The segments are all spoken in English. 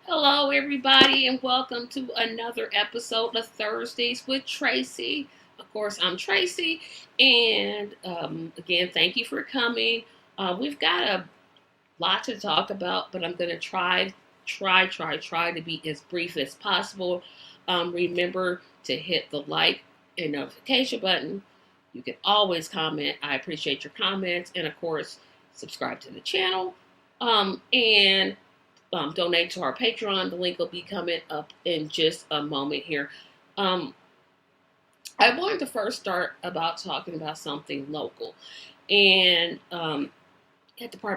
Hello, everybody, and welcome to another episode of Thursdays with Tracy. Of course, I'm Tracy, and again, thank you for coming. We've got a lot to talk about, but I'm going to try to be as brief as possible. Remember to hit the like and notification button. You can always comment. I appreciate your comments, and of course, subscribe to the channel. And donate to our Patreon. The link will be coming up in just a moment here. Um, I wanted to first start about talking about something local. And pardon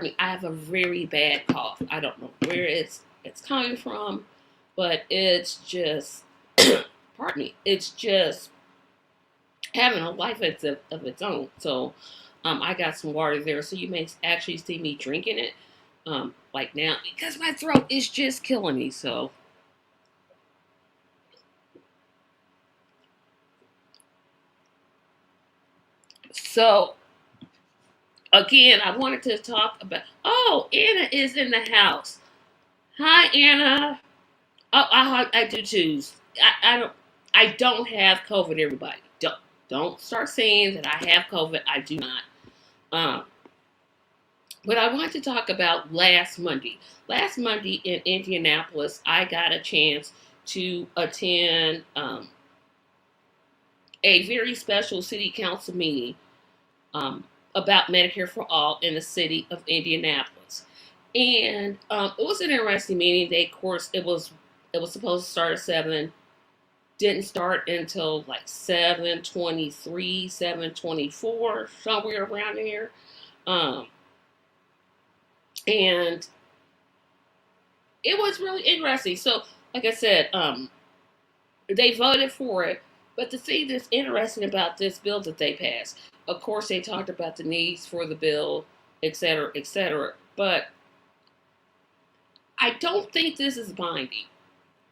me, I have a very bad cough. I don't know where it's coming from, but it's just pardon me, it's just having a life of its own. So I got some water there, so you may actually see me drinking it like now because my throat is just killing me. So again, I wanted to talk about. Oh, Anna is in the house. Hi, Anna. Oh, I do too. I don't. I don't have COVID. Everybody, don't start saying that I have COVID. I do not. Um, but I want to talk about last Monday. Last Monday in Indianapolis, I got a chance to attend a very special city council meeting about Medicare for All in the city of Indianapolis. And it was an interesting meeting. They, of course, it was supposed to start at 7. Didn't start until like 7:23, 7:24, somewhere around there. Um, and it was really interesting. So, like I said, they voted for it. But the thing that's interesting about this bill that they passed, of course, they talked about the needs for the bill, et cetera, et cetera. But I don't think this is binding.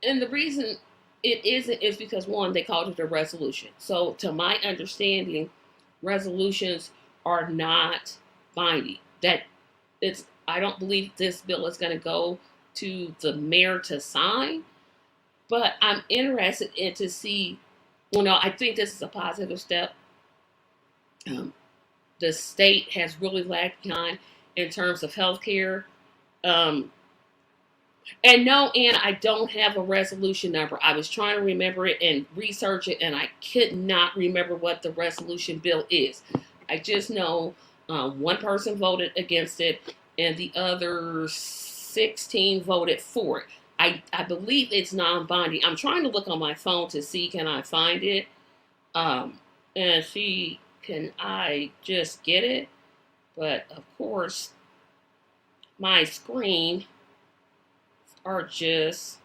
And the reason it isn't is because, one, they called it a resolution. So, to my understanding, resolutions are not binding. That it's I don't believe this bill is going to go to the mayor to sign, but I'm interested in to see. Well, no, I think this is a positive step. Um, the state has really lagged behind in terms of healthcare. Um, and no, and I don't have a resolution number. I was trying to remember it and research it, and I could not remember what the resolution bill is. I just know one person voted against it, and the other 16 voted for it. I believe it's non-binding. I'm trying to look on my phone to see can I find it, um, and see can I just get it. But of course, my screen are just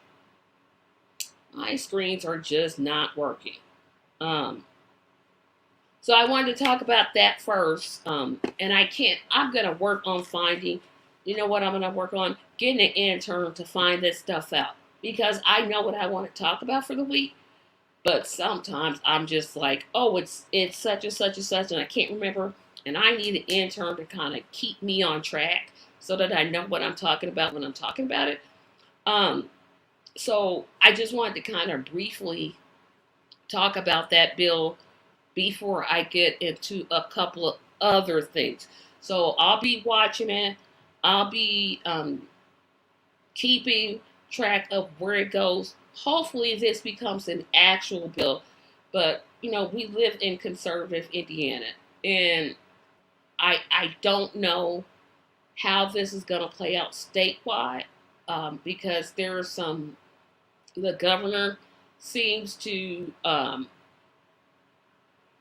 my screens are just not working. Um, so I wanted to talk about that first. And I can't. I'm gonna work on finding. You know what I'm gonna work on? Getting an intern to find this stuff out because I know what I want to talk about for the week. But sometimes I'm just like, oh, it's such and such and such, and I can't remember. And I need an intern to kind of keep me on track so that I know what I'm talking about when I'm talking about it. Um, so I just wanted to kind of briefly talk about that bill before I get into a couple of other things. So I'll be watching it. I'll be keeping track of where it goes. Hopefully, this becomes an actual bill. But we live in conservative Indiana, and I don't know how this is going to play out statewide because there's some the governor seems to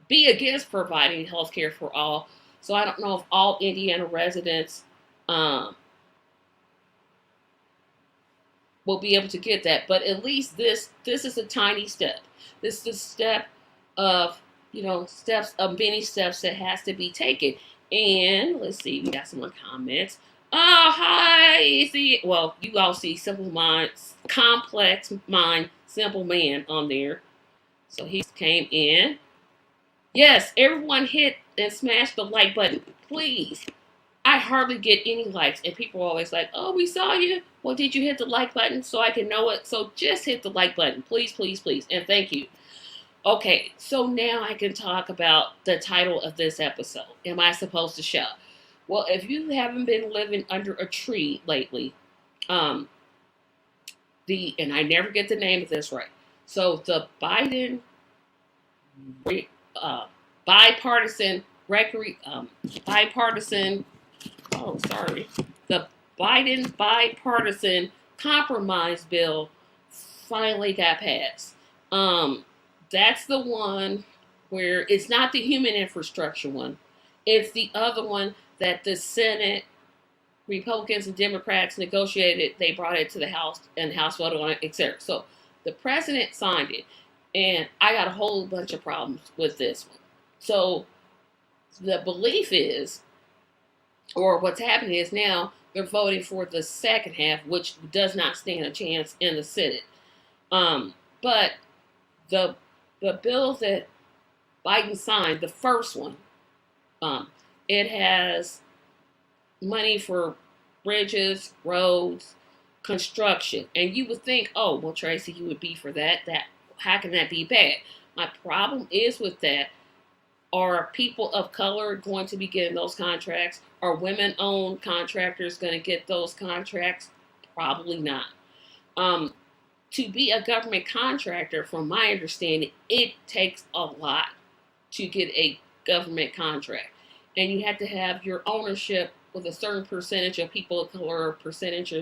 be against providing health care for all. So I don't know if all Indiana residents um, will be able to get that. But at least this is a tiny step. This is a step of steps of many steps that has to be taken. And let's see, we got some more comments. Oh, hi. See, well, you all see Simple Mind, Complex Mind, Simple Man on there. So he came in. Yes, everyone hit and smash the like button, please. I hardly get any likes, and people are always like, "Oh, we saw you. Well, did you hit the like button so I can know it?" So just hit the like button, please, please, please, and thank you. Okay, so now I can talk about the title of this episode. Am I supposed to shout? Well, if you haven't been living under a tree lately, um, and I never get the name of this right. So the uh, bipartisan bipartisan oh sorry the Biden bipartisan compromise bill finally got passed. Um, that's the one where it's not the human infrastructure one. It's the other one that the Senate Republicans and Democrats negotiated. They brought it to the House, and the House voted on it, etc. So the president signed it, and I got a whole bunch of problems with this one. So the belief is, or what's happening is now they're voting for the second half, which does not stand a chance in the Senate. But the bill that Biden signed, the first one, it has money for bridges, roads, construction, and you would think, oh, well, Tracy, you would be for that. That how can that be bad? My problem is with that. Are people of color going to be getting those contracts? Are women-owned contractors going to get those contracts? Probably not. To be a government contractor, from my understanding, it takes a lot to get a government contract. And you have to have your ownership with a certain percentage of people of color, percentage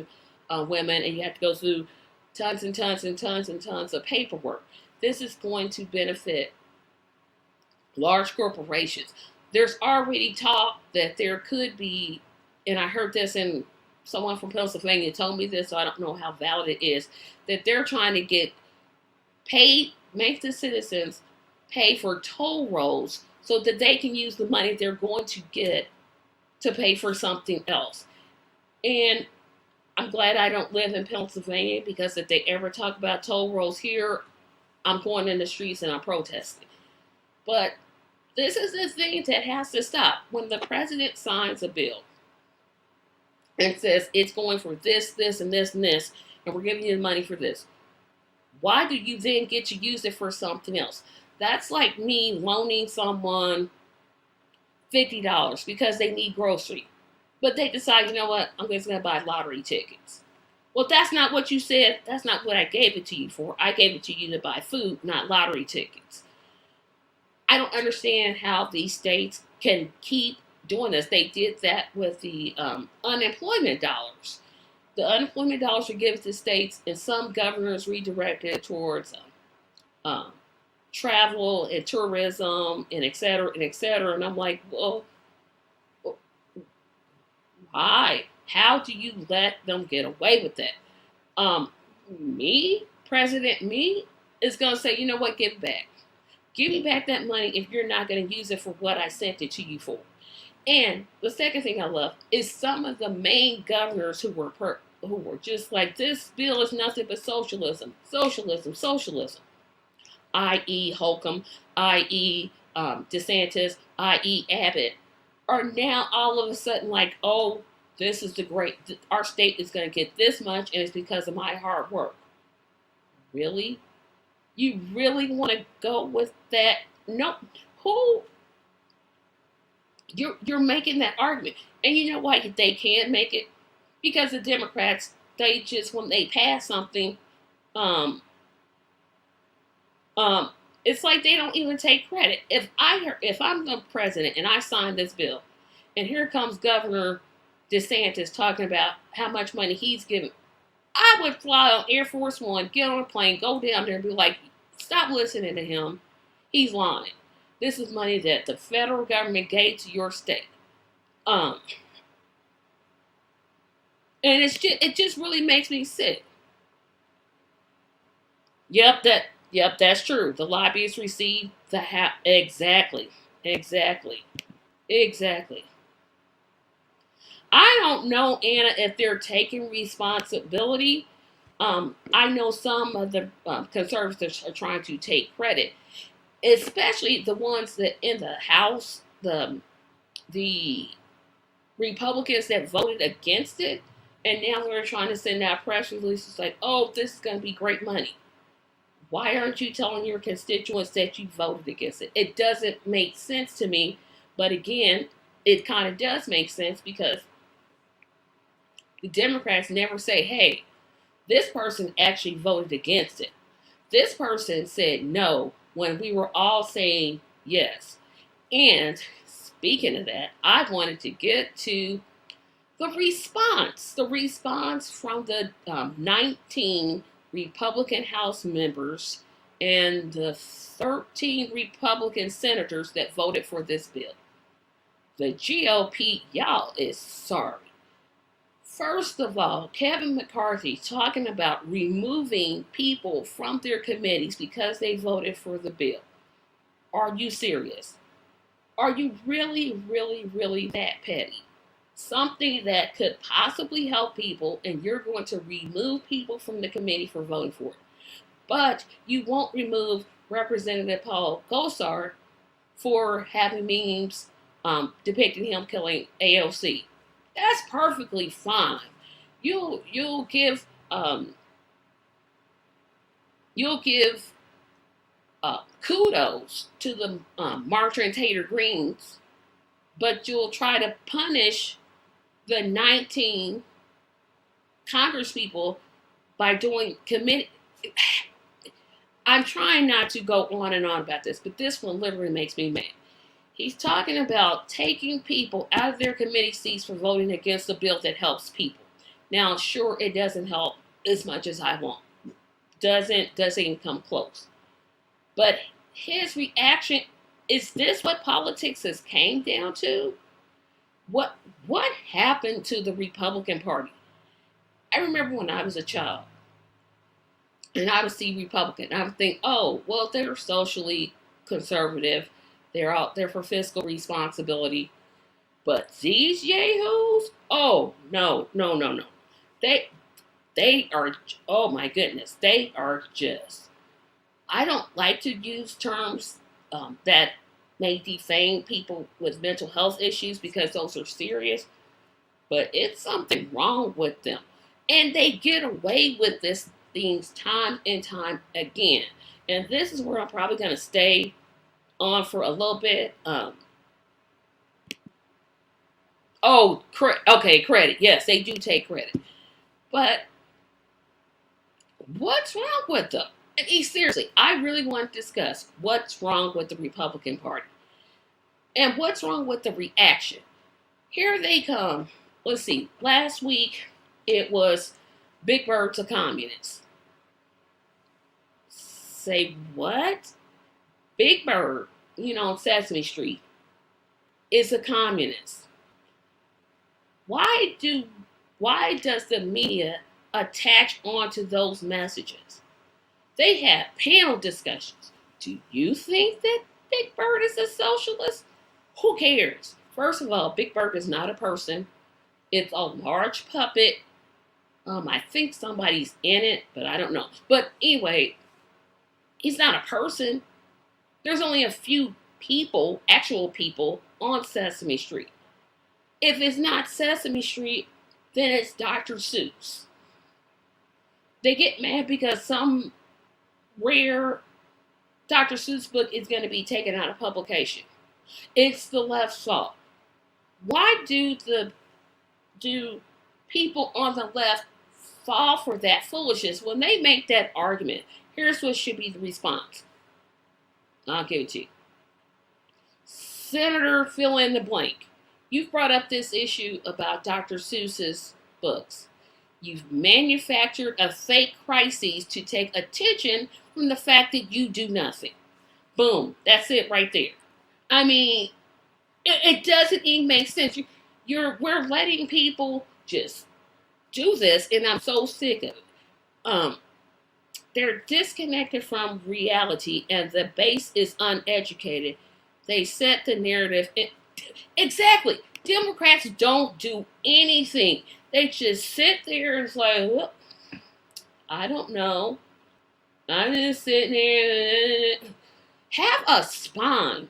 of women, and you have to go through tons and tons and tons and tons of paperwork. This is going to benefit large corporations. There's already talk that there could be, and I heard this in someone from Pennsylvania told me this, so I don't know how valid it is, that they're trying to get paid, make the citizens pay for toll roads so that they can use the money they're going to get to pay for something else. And I'm glad I don't live in Pennsylvania, because if they ever talk about toll roads here, I'm going in the streets and I'm protesting. But this is the thing that has to stop. When the president signs a bill and says it's going for this, this, and this, and this, and we're giving you the money for this, why do you then get to use it for something else? That's like me loaning someone $50 because they need grocery. But they decide, you know what, I'm just going to buy lottery tickets. Well, that's not what you said. That's not what I gave it to you for. I gave it to you to buy food, not lottery tickets. I don't understand how these states can keep doing this. They did that with the unemployment dollars. The unemployment dollars were given to states, and some governors redirected it towards travel and tourism and et cetera, and et cetera. And I'm like, well, why? How do you let them get away with that? President me, is going to say, you know what, give it back. Give me back that money if you're not going to use it for what I sent it to you for. And the second thing I love is some of the main governors who were just like, this bill is nothing but socialism, socialism, socialism. I.e. Holcomb, i.e. DeSantis, i.e. Abbott, are now all of a sudden like, oh, this is our state is going to get this much, and it's because of my hard work. Really? You really want to go with that? No. Who? You're making that argument. And you know why they can't make it? Because the Democrats, they just, when they pass something, it's like they don't even take credit. If I'm the president and I sign this bill, and here comes Governor DeSantis talking about how much money he's giving, I would fly on Air Force One, get on a plane, go down there and be like, stop listening to him. He's lying. This is money that the federal government gave to your state. And it just really makes me sick. Yep, that's true. The lobbyists received exactly. I don't know, Anna, if they're taking responsibility. I know some of the conservatives are trying to take credit, especially the ones that in the House, the Republicans that voted against it, and now they're trying to send out press releases like, oh, this is going to be great money. Why aren't you telling your constituents that you voted against it? It doesn't make sense to me. But again, it kind of does make sense because the Democrats never say, hey, this person actually voted against it. This person said no when we were all saying yes. And speaking of that, I wanted to get to the response from the 19 Republican House members and the 13 Republican senators that voted for this bill. The GOP, y'all is sorry. First of all, Kevin McCarthy talking about removing people from their committees because they voted for the bill. Are you serious? Are you really, really, really that petty? Something that could possibly help people, and you're going to remove people from the committee for voting for it. But you won't remove Representative Paul Gosar for having memes depicting him killing AOC. That's perfectly fine. You'll give kudos to the Marcher and Tater Greens, but you'll try to punish the 19 Congresspeople by doing committee. I'm trying not to go on and on about this, but this one literally makes me mad. He's talking about taking people out of their committee seats for voting against a bill that helps people. Now, sure, it doesn't help as much as I want. Doesn't even come close. But his reaction, is this what politics has came down to? What happened to the Republican Party? I remember when I was a child, and I would see Republican, I would think, oh, well, they're socially conservative. They're out there for fiscal responsibility. But these yahoos, oh, no. They are, oh my goodness, they are just, I don't like to use terms that may defame people with mental health issues because those are serious, but it's something wrong with them. And they get away with this things time and time again. And this is where I'm probably going to stay on for a little bit. Credit. Yes, they do take credit. But what's wrong with them? I mean, seriously, I really want to discuss what's wrong with the Republican Party. And what's wrong with the reaction? Here they come. Let's see. Last week, it was Big Bird's a communist. Say what? Big Bird, on Sesame Street, is a communist. Why does the media attach onto those messages? They have panel discussions. Do you think that Big Bird is a socialist? Who cares? First of all, Big Bird is not a person. It's a large puppet. I think somebody's in it, but I don't know. But anyway, he's not a person. There's only a few people, actual people, on Sesame Street. If it's not Sesame Street, then it's Dr. Seuss. They get mad because some rare Dr. Seuss book is going to be taken out of publication. It's the left's fault. Why do people on the left fall for that foolishness when they make that argument? Here's what should be the response. I'll give it to you. Senator fill in the blank. You've brought up this issue about Dr. Seuss's books. You've manufactured a fake crisis to take attention from the fact that you do nothing. Boom. That's it right there. I mean, it doesn't even make sense. We're letting people just do this, and I'm so sick of it. They're disconnected from reality, and the base is uneducated. They set the narrative. Exactly. Democrats don't do anything. They just sit there and it's like, well, I don't know. I'm just sitting there. Have a spine.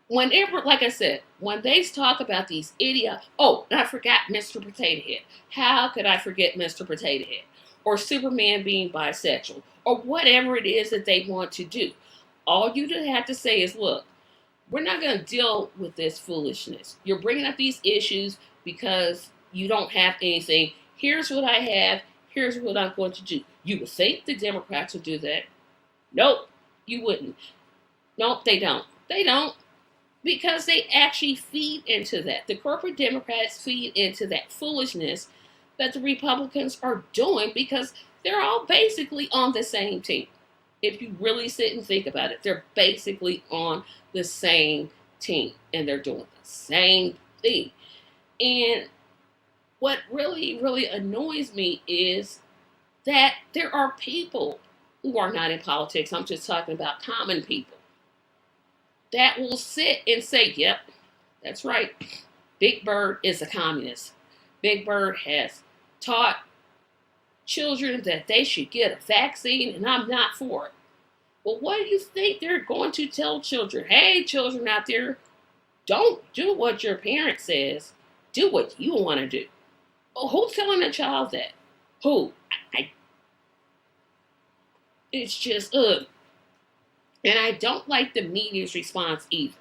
Whenever, like I said, when they talk about these idiots, oh, and I forgot Mr. Potato Head. How could I forget Mr. Potato Head? Or Superman being bisexual, or whatever it is that they want to do. All you have to say is, look, we're not going to deal with this foolishness. You're bringing up these issues because you don't have anything. Here's what I have. Here's what I'm going to do. You would think the Democrats would do that. Nope, you wouldn't. Nope, they don't. They don't because they actually feed into that. The corporate Democrats feed into that foolishness that the Republicans are doing because they're all basically on the same team. If you really sit and think about it, they're basically on the same team and they're doing the same thing. And what really, really annoys me is that there are people who are not in politics. I'm just talking about common people that will sit and say, yep, that's right. Big Bird is a communist. Big Bird has taught children that they should get a vaccine, and I'm not for it. Well, what do you think they're going to tell children? Hey, children out there, don't do what your parent says. Do what you want to do. Well, who's telling a child that? Who? It's just, ugh. And I don't like the media's response either.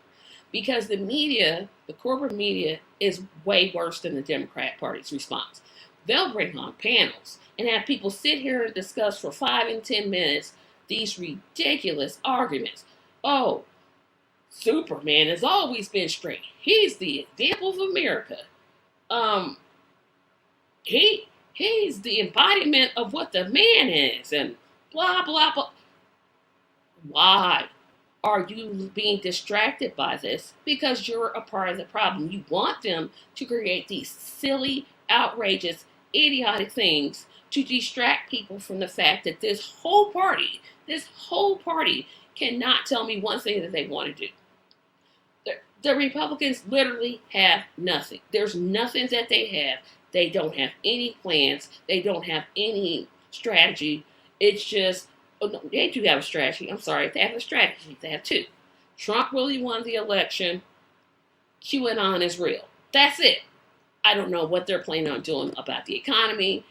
Because the media, the corporate media, is way worse than the Democrat Party's response. They'll bring on panels and have people sit here and discuss for 5 and 10 minutes these ridiculous arguments. Oh, Superman has always been straight. He's the example of America. He's the embodiment of what the man is, and blah blah blah. Why are you being distracted by this? Because you're a part of the problem. You want them to create these silly, outrageous, idiotic things to distract people from the fact that this whole party cannot tell me one thing that they want to do. The Republicans literally have nothing. There's nothing that they have. They don't have any plans. They don't have any strategy. It's just, oh no, they do have a strategy. I'm sorry, they have a strategy. They have two. Trump really won the election. QAnon is real. That's it. I don't know what they're planning on doing about the economy.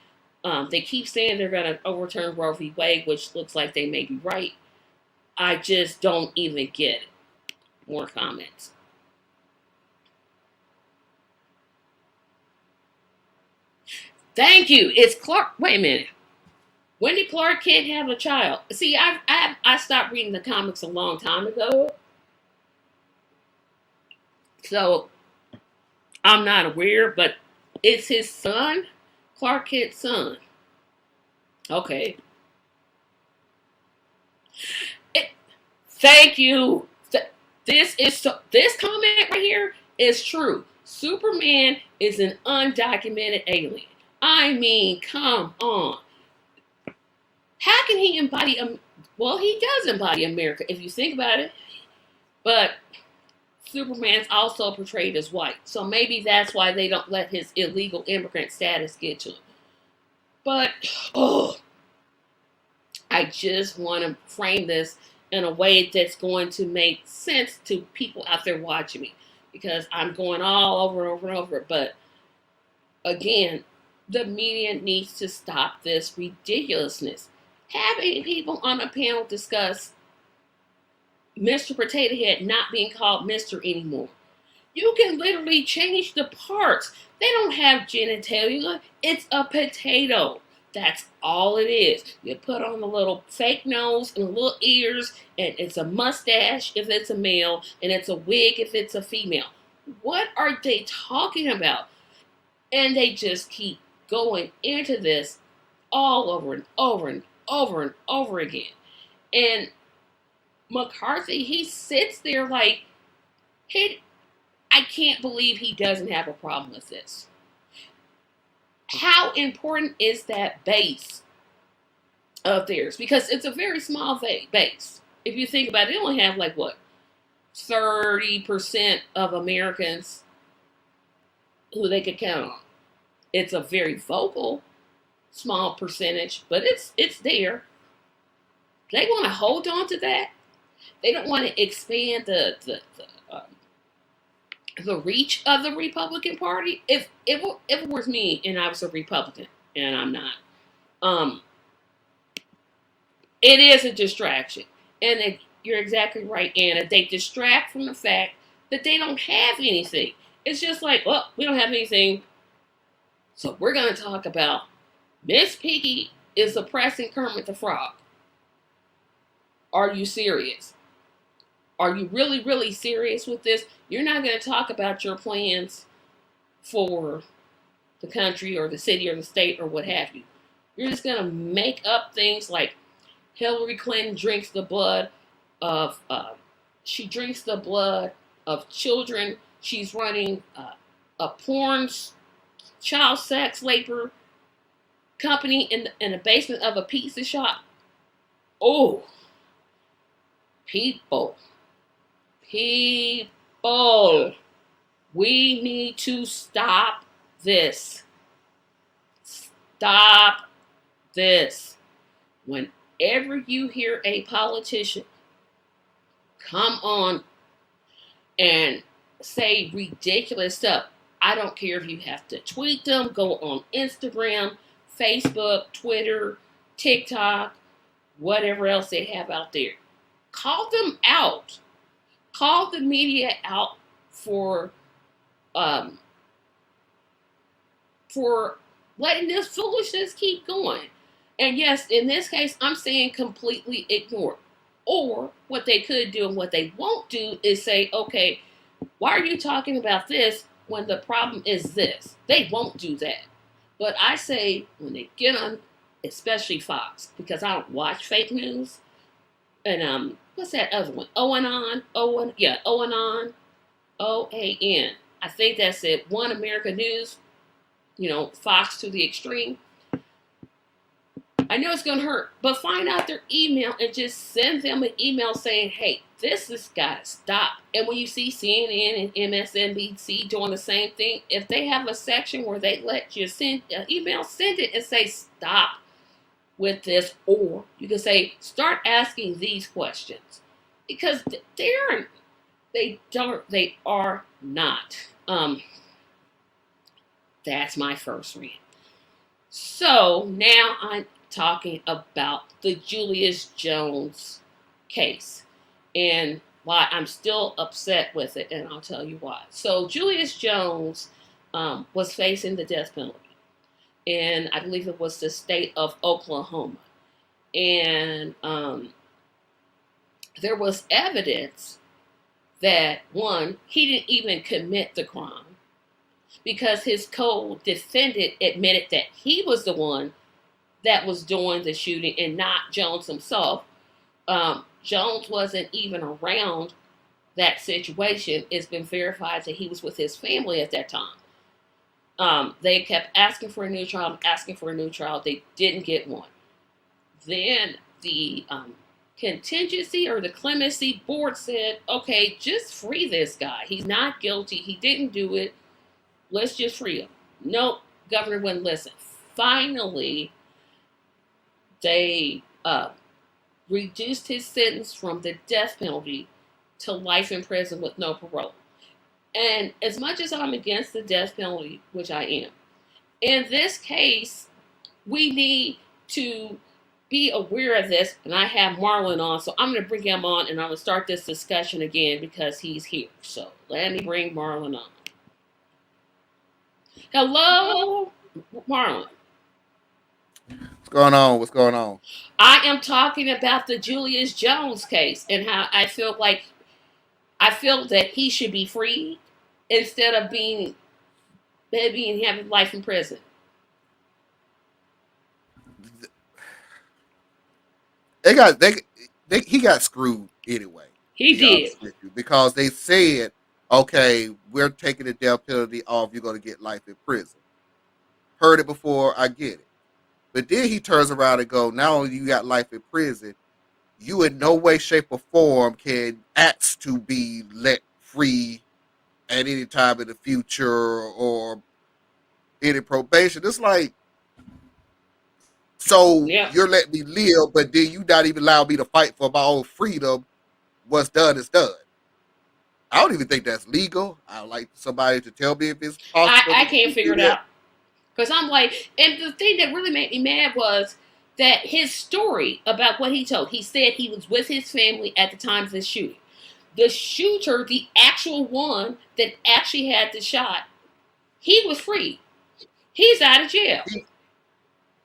They keep saying they're going to overturn Roe v. Wade, which looks like they may be right. I just don't even get it. More comments. Thank you. It's Clark. Wait a minute. When did Clark Kent have a child? See, I stopped reading the comics a long time ago. So I'm not aware, but it's his son, Clark Kent's son. Okay. Thank you. This comment right here is true. Superman is an undocumented alien. I mean, come on. How can he embody? Well, he does embody America if you think about it. But Superman's also portrayed as white, so maybe that's why they don't let his illegal immigrant status get to him. But I just want to frame this in a way that's going to make sense to people out there watching me, because I'm going all over and over and over. But again, the media needs to stop this ridiculousness. Having people on a panel discuss Mr. Potato Head not being called Mr. anymore. You can literally change the parts. They don't have genitalia. It's a potato. That's all it is. You put on a little fake nose and little ears, and it's a mustache if it's a male, and it's a wig if it's a female. What are they talking about? And they just keep going into this all over and over and over and over again. And McCarthy, he sits there like, I can't believe he doesn't have a problem with this. How important is that base of theirs? Because it's a very small base. If you think about it, they only have 30% of Americans who they could count on. It's a very vocal, small percentage, but it's there. They want to hold on to that. They don't want to expand the the reach of the Republican Party. If it was me and I was a Republican and I'm not, um, it is a distraction. And you're exactly right, Anna. They distract from the fact that they don't have anything. It's just like, well, we don't have anything, so we're going to talk about Miss Piggy is oppressing Kermit the Frog. Are you serious? Are you really, really serious with this? You're not going to talk about your plans for the country or the city or the state or what have you. You're just going to make up things like Hillary Clinton drinks the blood of she drinks the blood of children. She's running a porn child sex labor company in the basement of a pizza shop. Oh, people, people, we need to stop this. Stop this. Whenever you hear a politician come on and say ridiculous stuff, I don't care if you have to tweet them, go on Instagram, Facebook, Twitter, TikTok, whatever else they have out there. Call them out. Call the media out um, for letting this foolishness keep going. And yes, in this case, I'm saying completely ignore. Or what they could do and what they won't do is say, okay, why are you talking about this when the problem is this? They won't do that. But I say when they get on, especially Fox, because I don't watch fake news. And what's that other one? Oanon, OAN. I think that's it. One America News, Fox to the extreme. I know it's going to hurt, but find out their email and just send them an email saying, hey, this has got to stop. And when you see CNN and MSNBC doing the same thing, if they have a section where they let you send an email, send it and say, stop with this. Or you can say, start asking these questions. Because they are not. That's my first rant. So now I'm talking about the Julius Jones case and why I'm still upset with it, and I'll tell you why. So Julius Jones was facing the death penalty, and I believe it was the state of Oklahoma. And there was evidence that, one, he didn't even commit the crime because his co-defendant admitted that he was the one that was doing the shooting and not Jones himself. Jones wasn't even around that situation. It's been verified that he was with his family at that time. They kept asking for a new trial. They didn't get one. Then the contingency or the clemency board said, okay, just free this guy. He's not guilty. He didn't do it. Let's just free him. Nope, governor wouldn't listen. Finally, they reduced his sentence from the death penalty to life in prison with no parole. And as much as I'm against the death penalty, which I am, in this case, we need to be aware of this. And I have Marlon on, so I'm going to bring him on and I'm going to start this discussion again because he's here. So let me bring Marlon on. Hello, Marlon. What's going on? What's going on? I am talking about the Julius Jones case and how I feel that he should be freed instead of being having life in prison. He got screwed anyway. He To be did. honest with you, because they said, okay, we're taking the death penalty off. You're going to get life in prison. Heard it before. I get it. But then he turns around and go, not only you got life in prison, you in no way, shape, or form can ask to be let free at any time in the future or any probation. It's like, so Yeah. you're letting me live, but then you not even allow me to fight for my own freedom. What's done is done. I don't even think that's legal. I would like somebody to tell me if it's possible I to can't figure do it that. out. Because I'm like, and the thing that really made me mad was that his story about what he told. He said he was with his family at the time of the shooting. The shooter, the actual one that actually had the shot, he was free. He's out of jail. He,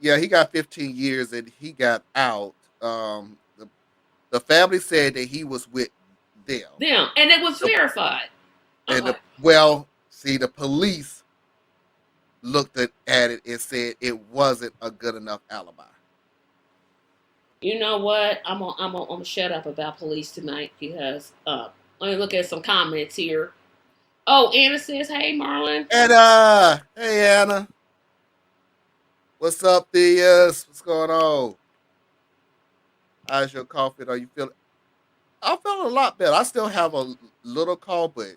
yeah, he got 15 years and he got out. The family said that he was with them. Them. And it was The, verified. I'm like, see, the police looked at it and said it wasn't a good enough alibi. you know what? I'm gonna shut up about police tonight because let me look at some comments here. Oh, Anna says, "Hey, Marlon." And hey Anna, what's up, Theus? What's going on? How's your coffee? Are you feeling? I'm feeling a lot better. I still have a little cough, but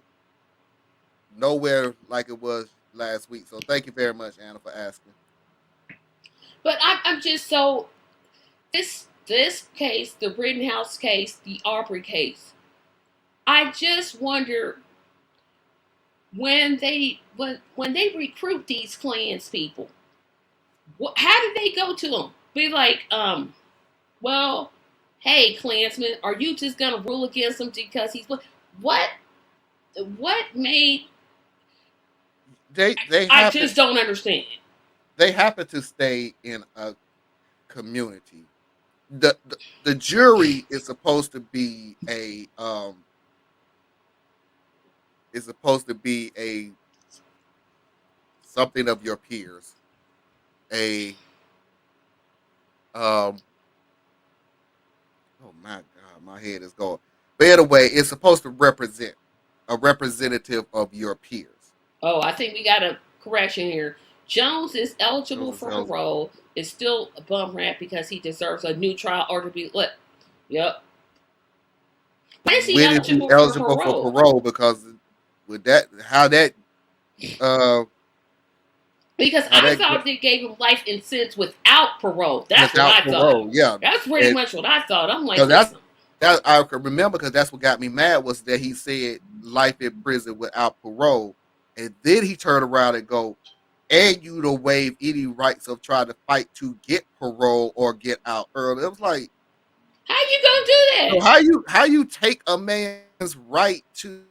nowhere like it was last week. So thank you very much, Anna, for asking. But I'm just so this case, the Rittenhouse case, the Aubrey case. I just wonder when they recruit these clans people, how did they go to them? Be like, well, hey, Klansman, are you just gonna rule against him because he's what? What made? They I happen just don't understand. they happen to stay in a community. The jury is supposed to be a something of your peers. A um oh my god, my head is going. But anyway, it's supposed to represent a representative of your peers. Oh, I think we got a correction here. Jones is eligible Those for are parole. Is still a bum rat because he deserves a new trial or to be let. Yep. When is he when is he eligible for eligible for parole? parole? Because with that, uh, Because how I that thought they gave him life in sentence without parole. That's what without I thought. parole, yeah, That's pretty and much what I thought. I'm like, because listen, that I can remember because that's what got me mad was that he said life in prison without parole, and then he turned around and go, and you to waive any rights of trying to fight to get parole or get out early. It was like, how you gonna do that? so how you take a man's right to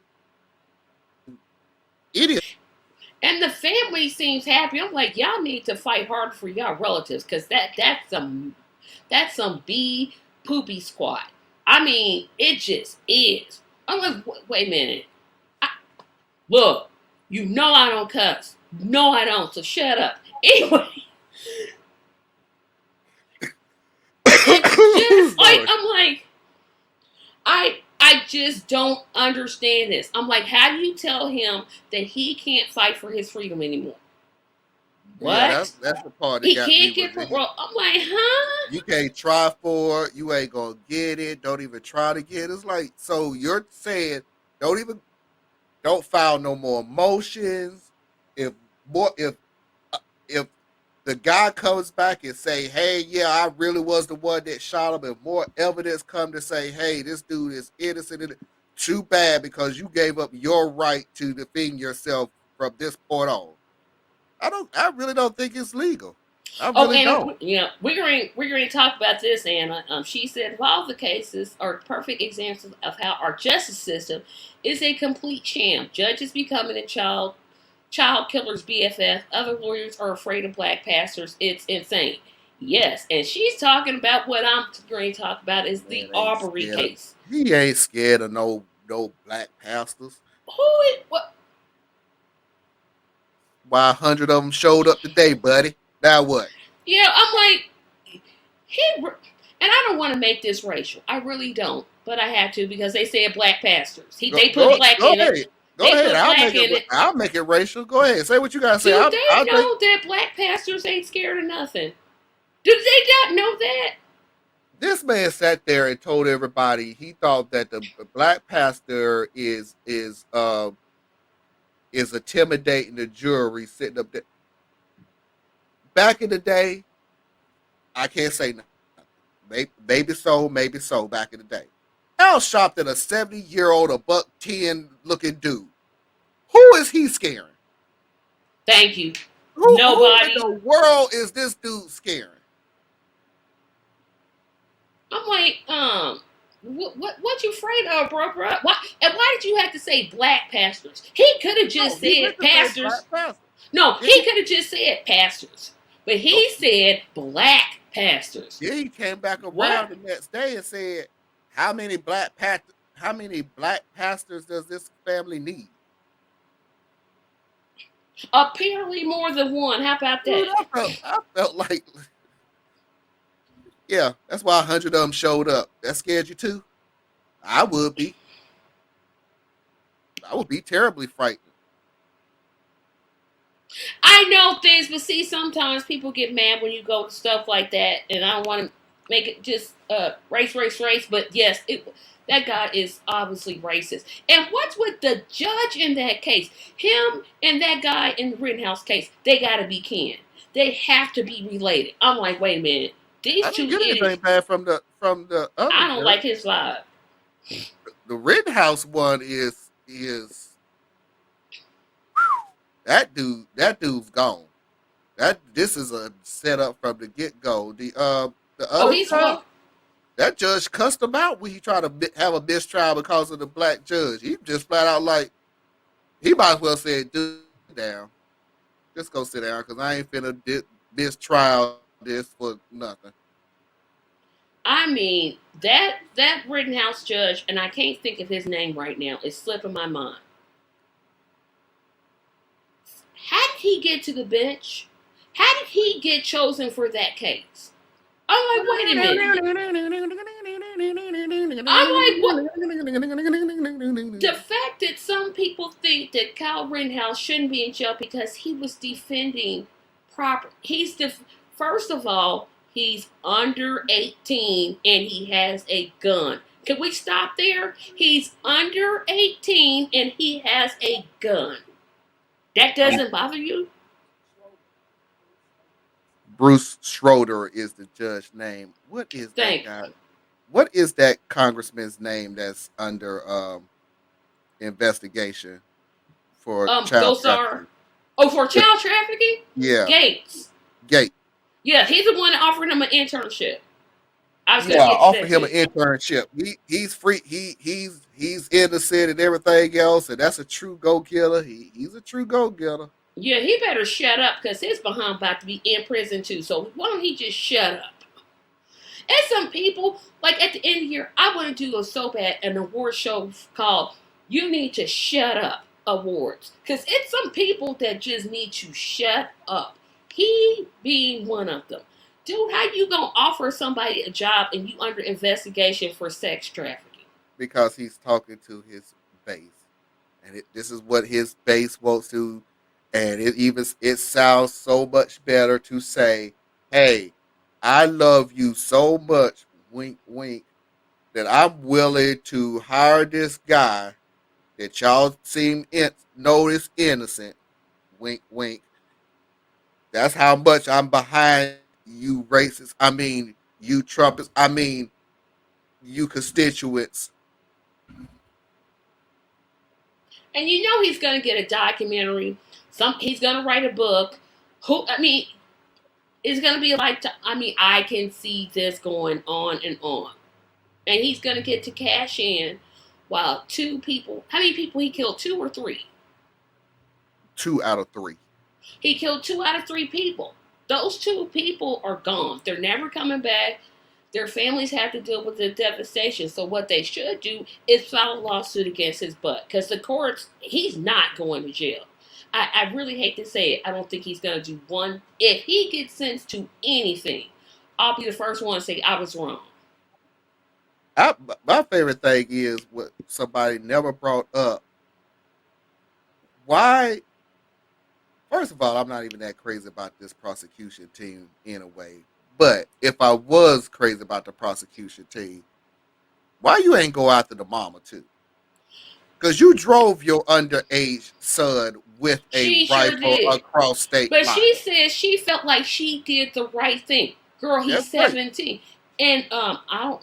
idiot? And the family seems happy. I'm like, y'all need to fight hard for y'all relatives because that's some B poopy squad. I mean, it just is. I'm like, wait a minute. I, look, you know I don't cuss. No, I don't. So shut up. Anyway, it's just like I'm like, I just don't understand this. I'm like, how do you tell him that he can't fight for his freedom anymore? Yeah, What? that's the part that He got me can't was get that parole. I'm like, huh? you can't try for it. You ain't gonna get it. Don't even try to get it. It's like, so you're saying don't even don't file no more motions. If more uh, if the guy comes back and say, hey, yeah, I really was the one that shot him, and more evidence come to say, hey, this dude is innocent. Too bad because you gave up your right to defend yourself from this point on. I really don't think it's legal. I Oh, really and don't. we're going to talk about this, Anna. She said all of the cases are perfect examples of how our justice system is a complete sham. Judges becoming a child killers BFF. Other lawyers are afraid of black pastors. It's insane. Yes, and she's talking about what I'm going to talk about is the Man ain't Aubrey scared of case. he ain't scared of no black pastors. Who is what? Why 100 of them showed up today, buddy? Now what? Yeah, I'm like he, and I don't want to make this racial. I really don't, but I had to because they said black pastors. Go They put go black go in it. ahead. Go They ahead. put black in it. I'll make it racial. Go ahead. Say what you gotta say. Do I'll they take. know that black pastors ain't scared of nothing? Do they not know that? This man sat there and told everybody he thought that the black pastor is intimidating the jury sitting up there. Back in the day, I can't say nothing. Maybe so back in the day. house shopped at a 70-year-old, a $110 looking dude. Who is he scaring? Thank you. Who in Nobody. the world is this dude scaring? I'm like, what you afraid of, bro? Why and why did you have to say black pastors? He could have No, just he said meant to say pastors. black pastor. No, Then he he, could have just said pastors. But nope. he said black pastors. Then he came back What? around the next day and said, how many black pastors does this family need? Apparently more than one. How about Dude, that? I felt like, yeah, that's why 100 of them showed up. That scared you too? I would be. I would be terribly frightened. I know things, but see, sometimes people get mad when you go to stuff like that, and I don't want to make it just race. But yes, that guy is obviously racist. And what's with the judge in that case? Him and that guy in the Rittenhouse case, they got to be kin. They have to be related. I'm like, wait a minute, these I didn't two get anything idiots. bad from the other I don't like judge. his vibe. The Rittenhouse one is that dude's gone. This is a setup from the get go. The Oh, other he's judge, wrong. that judge cussed him out when he tried to have a mistrial because of the black judge. He just flat out like he might as well say, "Dude, sit down, just go sit down, because I ain't finna mistrial this for nothing." I mean, that Rittenhouse judge, and I can't think of his name right now, is slipping my mind. How did he get to the bench? How did he get chosen for that case? I'm like, wait a minute. I'm like, what? The fact that some people think that Kyle Rittenhouse shouldn't be in jail because he was defending property. First of all, he's under 18 and he has a gun. Can we stop there? He's under 18 and he has a gun. That doesn't bother you? Bruce Schroeder is the judge name. What is that Thank you. guy? What is that congressman's name that's under investigation for child Those are trafficking? for The, child trafficking? yeah, Gates. Gate. Yeah, he's the one that offered him an internship. I was Yeah, gonna get to offer that him an too. internship. He's free. He's innocent and everything else, and that's a true go getter. He's a true go getter. Yeah, he better shut up because his behind about to be in prison too. So why don't he just shut up? And some people, like at the end of the year, I want to do a so bad an award show called "You Need to Shut Up" awards because it's some people that just need to shut up. He being one of them. Dude, how you gonna offer somebody a job and you under investigation for sex trafficking? Because he's talking to his base, and this is what his base wants to, and it sounds so much better to say, "Hey, I love you so much, wink, wink, that I'm willing to hire this guy that y'all notice innocent, wink, wink. That's how much I'm behind you, racists. I mean, you Trumpers. I mean, you constituents." And you know he's gonna get a documentary. He's gonna write a book. It's gonna be like I can see this going on and on. And he's gonna get to cash in while two people how many people he killed? Two or three? 2 out of 3. He killed two out of three people. Those two people are gone. They're never coming back. Their families have to deal with the devastation. So what they should do is file a lawsuit against his butt. Because the courts, he's not going to jail. I really hate to say it. I don't think he's going to do one. If he gets sentenced to anything, I'll be the first one to say I was wrong. I, my favorite thing is what somebody never brought up. Why? First of all, I'm not even that crazy about this prosecution team in a way. But if I was crazy about the prosecution team, why you ain't go after the mama too? Because you drove your underage son with a She sure rifle did. across state But she lines. said she felt like she did the right thing. Girl, he's That's great. 17. And I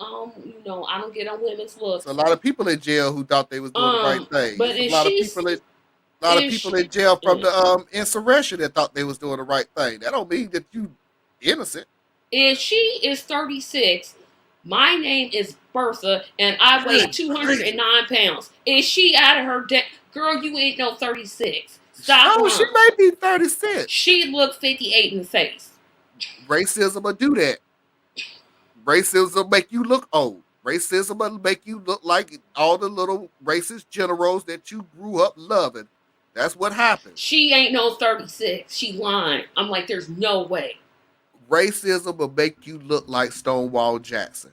don't get on women's It's a looks. lot of people in jail who thought they was doing the right thing. But It's a lot of is people she, in jail from mm, the insurrection that thought they was doing the right thing. That don't mean that you innocent. if she is 36, my name is Bertha, and I weigh Good 209 gracious. pounds. Is she out of her depth? Girl, you ain't no 36. Stop Oh, she lying. may be 36. She looked 58 in the face. Racism will do that. Racism will make you look old. Racism will make you look like all the little racist generals that you grew up loving. That's what happens. She ain't no 36. She lying. I'm like, there's no way. Racism will make you look like Stonewall Jackson.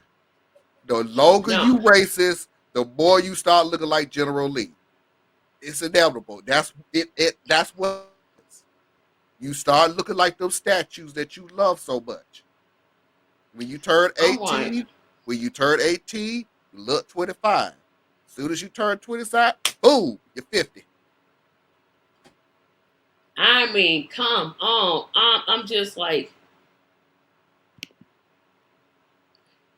The longer No. you racist, the more you start looking like General Lee. It's inevitable. That's it. That's what it is. You start looking like those statues that you love so much. When you turn I'm like, 18, when you turn 18, you look 25. As soon as you turn 25, boom, you're 50. I mean, come on. I'm just like,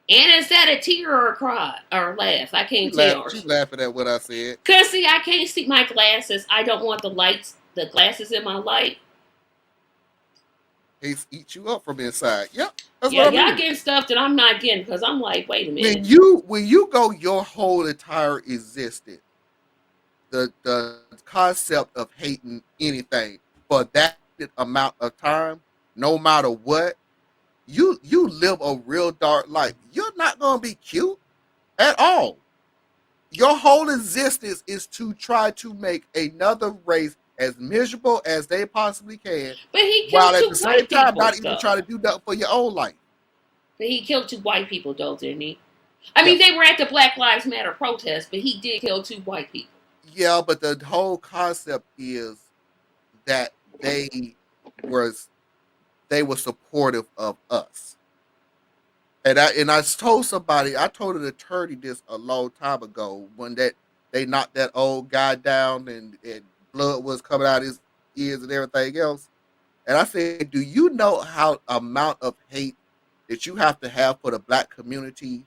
and is that a tear or a cry or a laugh? I can't tell. She's laughing at what I said. Cause see, I can't see my glasses. I don't want the glasses in my light. He eats you up from inside. Yep, that's Yeah, what I y'all mean. getting stuff that I'm not getting because I'm like, wait a When minute. you go your whole entire existence, the concept of hating anything for that amount of time, no matter what, you live a real dark life. You're not gonna be cute at all. Your whole existence is to try to make another race as miserable as they possibly can, But he while killed at two the same white time people not even though. trying to do nothing for your own life. But he killed two white people though, didn't he? I mean, Yes. they were at the Black Lives Matter protest, but he did kill two white people. Yeah, but the whole concept is that was they were supportive of us. And I told somebody, I told an attorney this a long time ago when that they knocked that old guy down and blood was coming out his ears and everything else. And I said, do you know how amount of hate that you have for the black community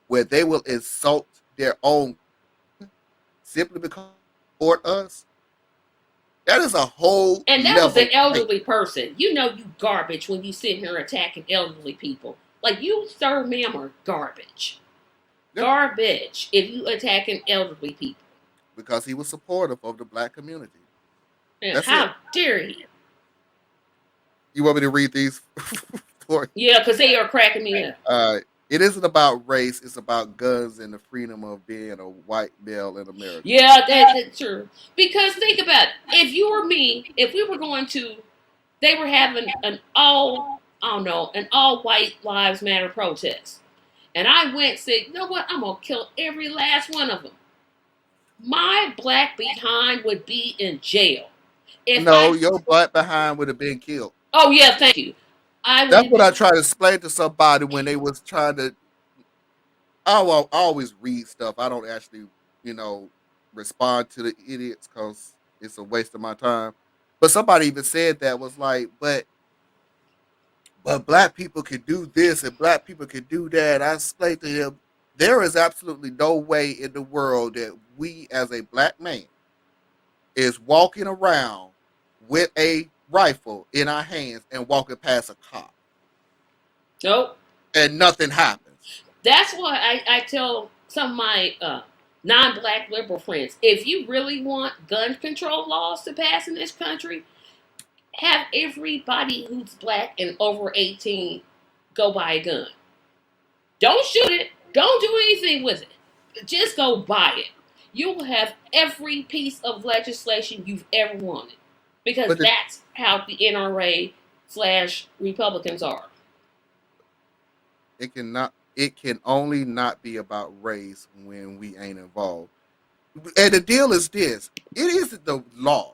where they will insult their own simply because they support us? That is a whole And that was an level of hate. elderly person. You know you garbage when you sit here attacking elderly people. Like you, sir, ma'am, are garbage. Yeah, Garbage if you attacking elderly people. because he was supportive of the black community. And That's it. how dare he? You want me to read these for you? Yeah, because they are cracking me up. It isn't about race. It's about guns and the freedom of being a white male in America. Yeah, that's true. Because think about it. If you or me, if we were going to, they were having I don't know, an all white lives matter protest. And I went and said, you know what? I'm going to kill every last one of them. My black behind would be in jail. If No, I, your black behind would have been killed. oh yeah, thank you. I That's would what I be, try to explain to somebody when they was trying to. I always read stuff. I don't actually, you know, respond to the idiots because it's a waste of my time. But somebody even said that was like, but black people can do this and black people can do that. I explained to him, there is absolutely no way in the world that we as a black man is walking around with a rifle in our hands and walking past a cop nope. and nothing happens. That's why I tell some of my non-black liberal friends, if you really want gun control laws to pass in this country, have everybody who's black and over 18 go buy a gun. Don't shoot it. Don't do anything with it. Just go buy it. You will have every piece of legislation you've ever wanted. Because But that's how the NRA slash Republicans are. it can only not be about race when we ain't involved. And the deal is this: it isn't the laws.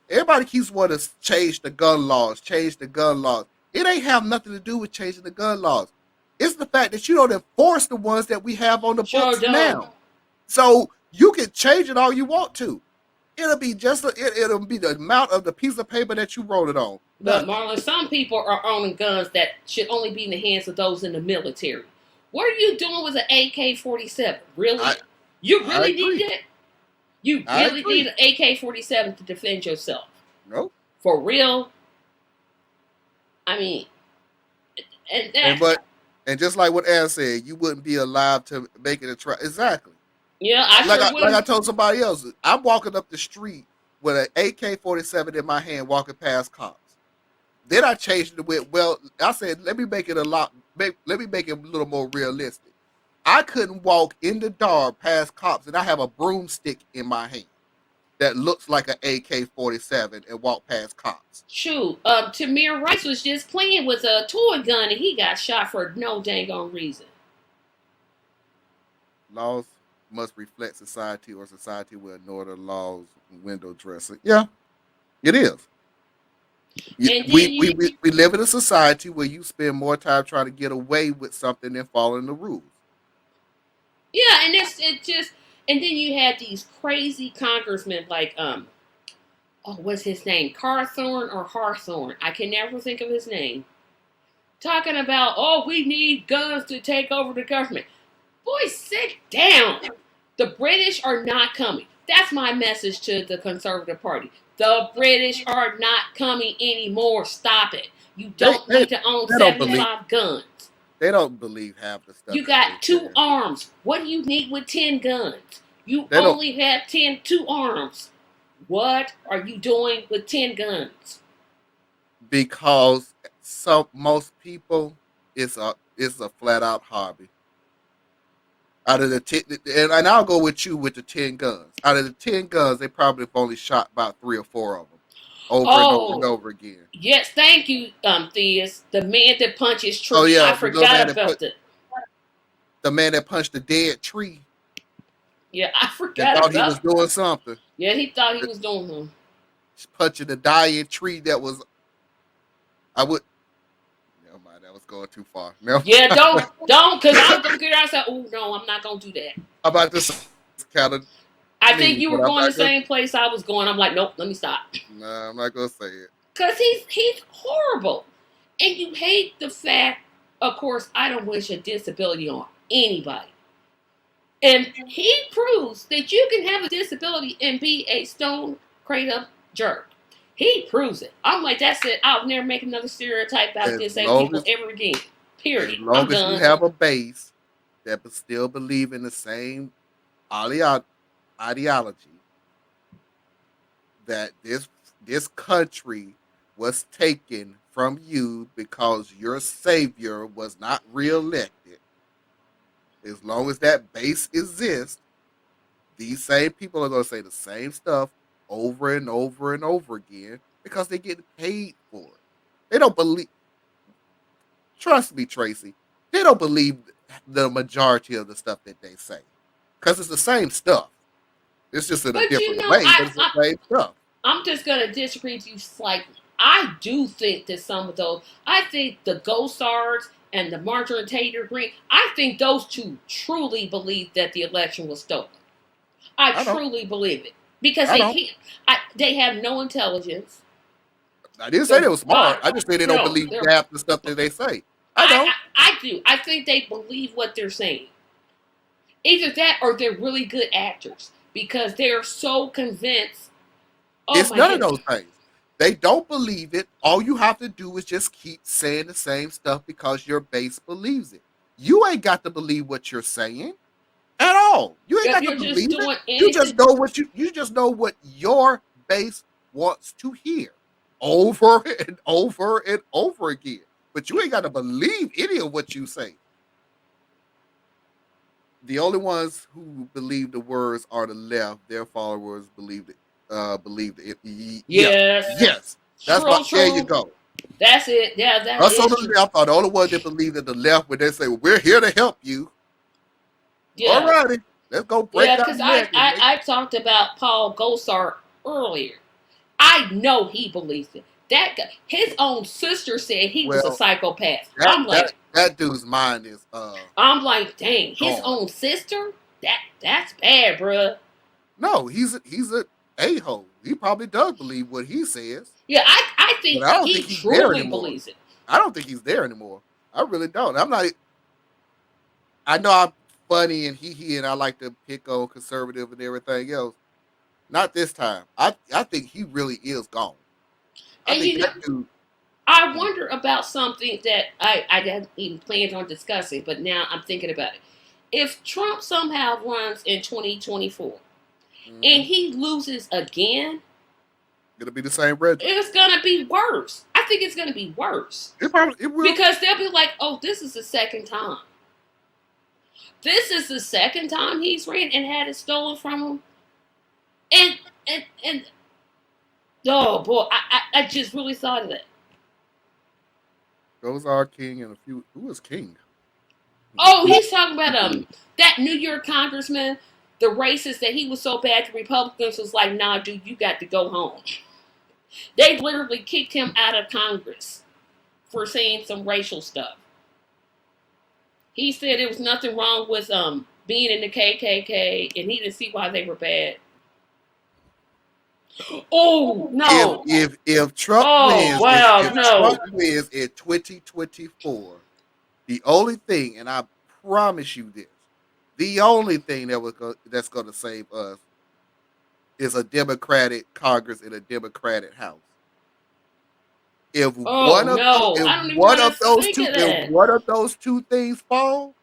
Everybody keeps wanting to change the gun laws, change the gun laws. It ain't have nothing to do with changing the gun laws. It's the fact that you don't enforce the ones that we have on the Sure books don't. now. So you can change it all you want to. It'll be it'll be the amount of the piece of paper that you wrote it on. But Nothing. Marlon, some people are owning guns that should only be in the hands of those in the military. What are you doing with an AK-47? I Really? You I really need agree. that? You I really agree. need an AK-47 to defend yourself? Nope. For real? I mean, and And that, but and just like what Ann said, you wouldn't be alive to make it a try. Exactly. yeah, I Like sure I wouldn't. told somebody else, I'm walking up the street with an AK-47 in my hand, walking past cops. Then I changed it with, well, I said, let me make it let me make it a little more realistic. I couldn't walk in the dark past cops, and I have a broomstick in my hand that looks like an AK-47 and walk past cops. Shoot, Tamir Rice was just playing with a toy gun and he got shot for no dang on reason. Laws must reflect society, or society will ignore the laws. Window dressing. Yeah, it is. And then you, We live in a society where you spend more time trying to get away with something than following the rules. yeah, and it just, and then you had these crazy congressmen like oh, what's his name? Carthorne or Harthorne? I can never think of his name. Talking about, oh, we need guns to take over the government. Boy, sit down. The British are not coming. That's my message to the Conservative Party. The British are not coming anymore. Stop it. You They don't they, need to own they don't believe 75 guns. they don't believe half the stuff You that they got two say. arms. What do you need with 10 guns? You They don't only have two arms. What are you doing with 10 guns? because most people, it's a flat out hobby. Out of the and I'll go with you with the 10 guns. Out of the 10 guns, they probably have only shot about 3 or 4 of them, over and over and Oh, over again. yes, thank you, Theus. The man that punches Oh tree. I yeah, the little man forgot that about that. the man that punched the dead tree Yeah, I and forgot thought he about. was doing something. Yeah, he thought he was doing him. Punching the dying tree that was, I would, never mind, that was going too far. Never Yeah, mind. don't, because I was gonna get out and say, oh no, I'm not gonna do that. I'm about to say kind of I think mean, you but were I'm going the not gonna. same place I was going. I'm like, nope, let me stop. Nah, I'm not gonna say it. Cause he's horrible. And you hate the fact, of course, I don't wish a disability on anybody. And he proves that you can have a disability and be a stone crate up jerk. He proves it. I'm like, that's it. I'll never make another stereotype about As disabled long people as ever again. as Period. I'm long as you done. have a base that still believe in the same ideology, that this country was taken from you because your savior was not reelected. As long as that base exists, these same people are going to say the same stuff over and over and over again because they get paid for it. They don't believe. Trust me, Tracy. They don't believe the majority of the stuff that they say because it's the same stuff. It's just in a But you different know, way, but it's the same stuff. I'm just gonna disagree with you slightly. I do think that some of those, I think the Gosards and the Marjorie Taylor Greene, I think those two truly believe that the election was stolen. I I don't. truly believe it because I they don't. can't. They have no intelligence. I didn't say they They're were smart. I just say they don't no, believe they're. half the stuff that they say. I don't. I do. I think they believe what they're saying. Either that or they're really good actors because they're so convinced. Oh It's my none of goodness. those things. They don't believe it. All you have to do is just keep saying the same stuff because your base believes it. You ain't got to believe what you're saying at all. You ain't If got to you're just believe it. doing You just anything, know you just know what your base wants to hear over and over and over again. But you ain't got to believe any of what you say. The only ones who believe the words are the left. Their followers believe it. Yeah, yes, yes. That's true, what. There you true. go. That's it. Yeah, that Us on is the true. left are the only ones that believe that the left when they say, well, "We're here to help you." All Yeah, righty, let's go break yeah. down Because the neck and make. I talked about Paul Gosar earlier. I know he believes it. That guy, his own sister said he was a Well, psychopath. that that that dude's mind is I'm like, dang, his gone. own sister. That's bad, bruh. No, he's a hole. He probably does believe what he says, Yeah, I but think I don't he think he's there truly anymore. believes it. I don't think he's there anymore. I really don't. I'm not. I know I'm funny and hee and I like to pick on conservative and everything else. Not this time. I think he really is gone. I And think you know, that dude. I wonder about something that I hadn't even planned on discussing, but now I'm thinking about it. If Trump somehow runs in 2024 and Mm-hmm. he loses again, It'll be the same regimen. it's gonna be worse. I think it's gonna be worse It will. because they'll be like, "Oh, this is the second time. This is the second time he's ran and had it stolen from him." And oh boy, I just really thought of that. Those are king and a few. Who is king? Oh, he's talking about that New York congressman, the racist that he was so bad to Republicans was like, "Nah, dude, you got to go home." They literally kicked him out of Congress for saying some racial stuff. He said there was nothing wrong with being in the KKK, and he didn't see why they were bad. Oh no! If Trump Oh wins wow, if Trump no! wins in 2024, the only thing, and I promise you this, the only thing that's going to save us is a Democratic Congress and a Democratic House. If Oh no! I don't even want to think of if that. one of those two things fall,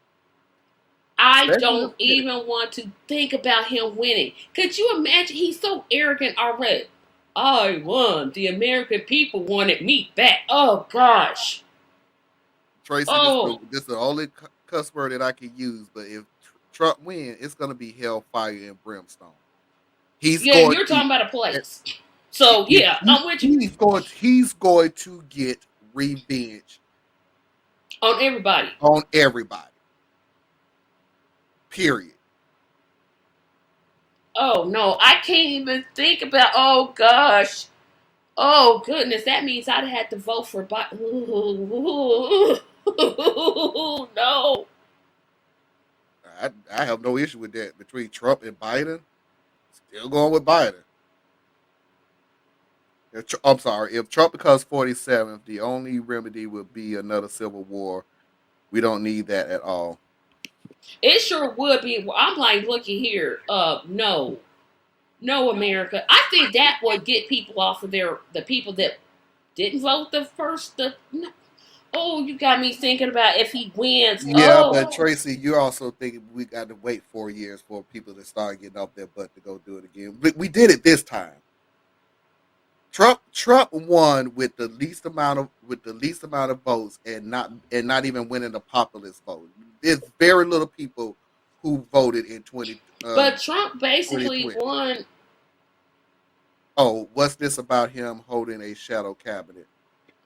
I especially the don't Senate, even want to think about him winning. Could you imagine? He's so arrogant already. I won. The American people wanted me back. Oh gosh. Tracy, Oh this is the only cuss word that I can use. But if Trump wins, it's going to be hellfire and brimstone. He's yeah, going you're to talking about a place. So yeah, I'm with you he's going to get revenge on everybody. on everybody. Period. Oh no, I can't even think about. Oh gosh. Oh goodness, that means I'd have to vote for Biden. No. I have no issue with that. Between Trump and Biden, still going with Biden. I'm sorry. If Trump becomes 47th, the only remedy would be another civil war. We don't need that at all. It sure would be. I'm like, looky here. No. No, America. I think that would get people off of the people that didn't vote the first. No. Oh, you got me thinking about if he wins. Yeah, but Oh, Tracy, you also think we got to wait 4 years for people to start getting off their butt to go do it again. We did it this time. Trump won with the least amount of votes and not even winning the populist vote. There's very little people who voted in but Trump basically 2020. won. Oh, what's this about him holding a shadow cabinet?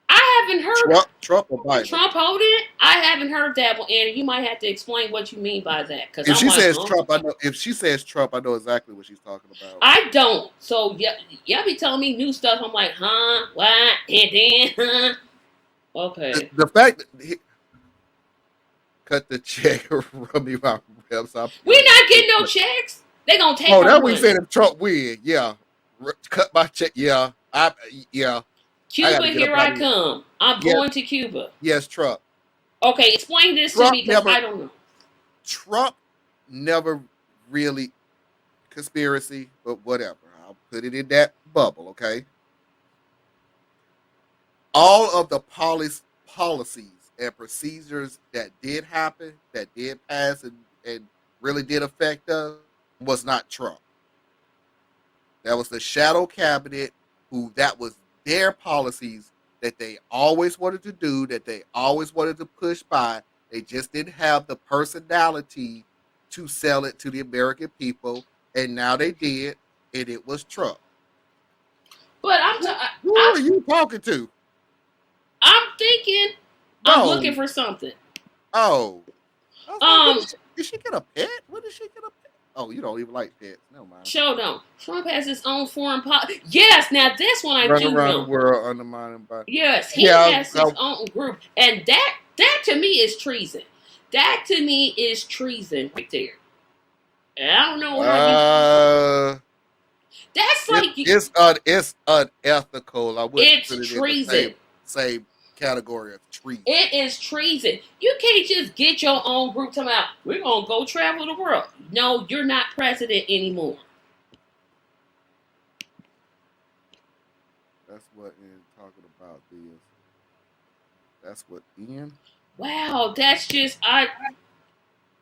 I haven't heard Trump or Biden? Trump holding it. I haven't heard that one, Annie. You might have to explain what you mean by that, because If I'm she like, says huh? Trump, I know. If she says Trump, I know exactly what she's talking about. I don't. So yeah, y'all be telling me new stuff. I'm like, huh? What? And then, huh? Okay. The fact that he cut the check, rub me my reps. I We're promise. not getting no checks. They gonna take Oh, our that we said money. if Trump win, yeah, cut my check. Yeah, yeah, I got Cuba, to get up here out I of here. come. I'm Yes, going to Cuba. yes, Trump. Okay, explain this to Trump me because never. I don't know. Trump never really conspiracy, but whatever. I'll put it in that bubble. Okay, all of the policies and procedures that did happen, that did pass, and really did affect us, was not Trump. That was the shadow cabinet who that was their policies that they always wanted to do, that they always wanted to push by. They just didn't have the personality to sell it to the American people, and now they did, and it was Trump. But Who are you talking to? I'm thinking I'm looking No. for something. Oh. I was like, Um, did she get a pet? What did she get a pet? Oh, you don't even like pets. Never mind. show them. Trump has his own foreign policy. Yes, now this one I Run do around the know. world undermining by. Yes, he Yeah, has his own group, and that to me is treason. That to me is treason right there. And I don't know how you. uh, That's like it's unethical. I wouldn't it's put it in the same treason. same. category of treason. It is treason. You can't just get your own group to out. We're gonna go travel the world. No, you're not president anymore. That's what Ian talking about. This. That's what Ian. Wow, that's just I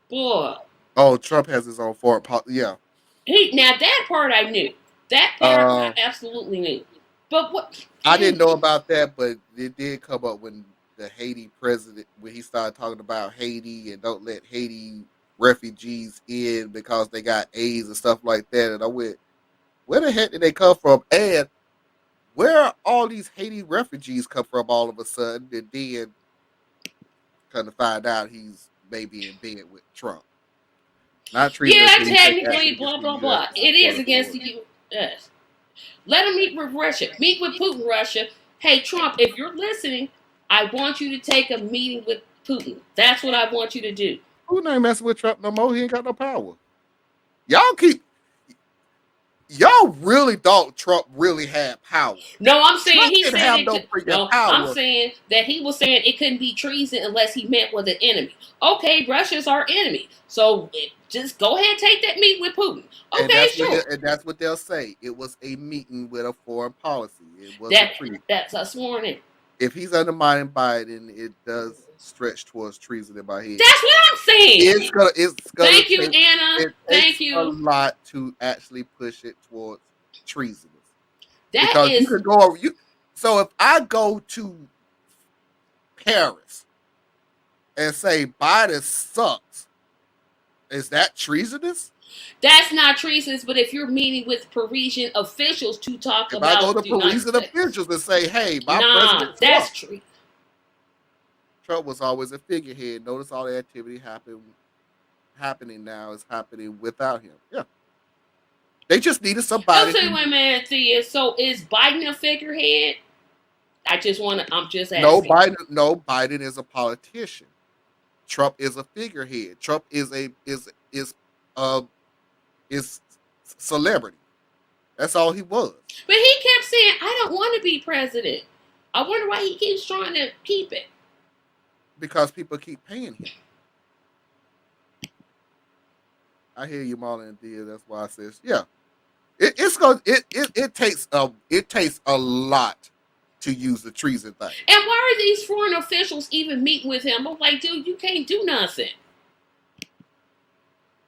boy. Oh, Trump has his own foreign policy. Yeah. Now that part I knew. That part I Uh, absolutely knew. But what? I didn't know about that, but it did come up when the Haiti president, when he started talking about Haiti and don't let Haiti refugees in because they got AIDS and stuff like that. And I went, where the heck did they come from? And where all these Haiti refugees come from all of a sudden? And then kind of find out he's maybe in bed with Trump. Not treasonous, Yeah, but he take technically, action against blah the blah U.S. blah. to It support is a against war. the U.S. Let him meet with Russia. Meet with Putin, Russia. Hey, Trump, if you're listening, I want you to take a meeting with Putin. That's what I want you to do. Who ain't messing with Trump no more? He ain't got no power. Y'all keep y'all really thought Trump really had power. No, I'm saying Trump he didn't said have it. no freaking No, I'm power. saying that he was saying it couldn't be treason unless he met with an enemy. Okay, Russia's our enemy, so just go ahead and take that meeting with Putin. And Okay, sure. that's what they'll say. It was a meeting with a foreign policy. It wasn't That treason. that's a sworn in. If he's undermining Biden, it does stretch towards treason in my head. That's what I'm saying. It's gonna Thank you, take Anna. it Thank takes a you. lot to actually push it towards treasonous. That Because you is could go over you so if I go to Paris and say Biden sucks, is that treasonous? that's not treasonous. But if you're meeting with Parisian officials to talk If I go about to the United Parisian States, officials and say, hey, my nah, president that's sucks. treason. Trump was always a figurehead. Notice all the activity happening now is happening without him. Yeah. They just needed I'll somebody tell you to what, man. Thea. So is Biden a figurehead? I just want to. I'm just no asking. Biden is a politician. Trump is a figurehead. Trump uh is celebrity. That's all he was. But he kept saying, "I don't want to be president." I wonder why he keeps trying to keep it. Because people keep paying him. I hear you, Marlon and Dia. That's why I says, yeah. It's going it takes a lot to use the treason thing. And why are these foreign officials even meeting with him? I'm like, dude, you can't do nothing.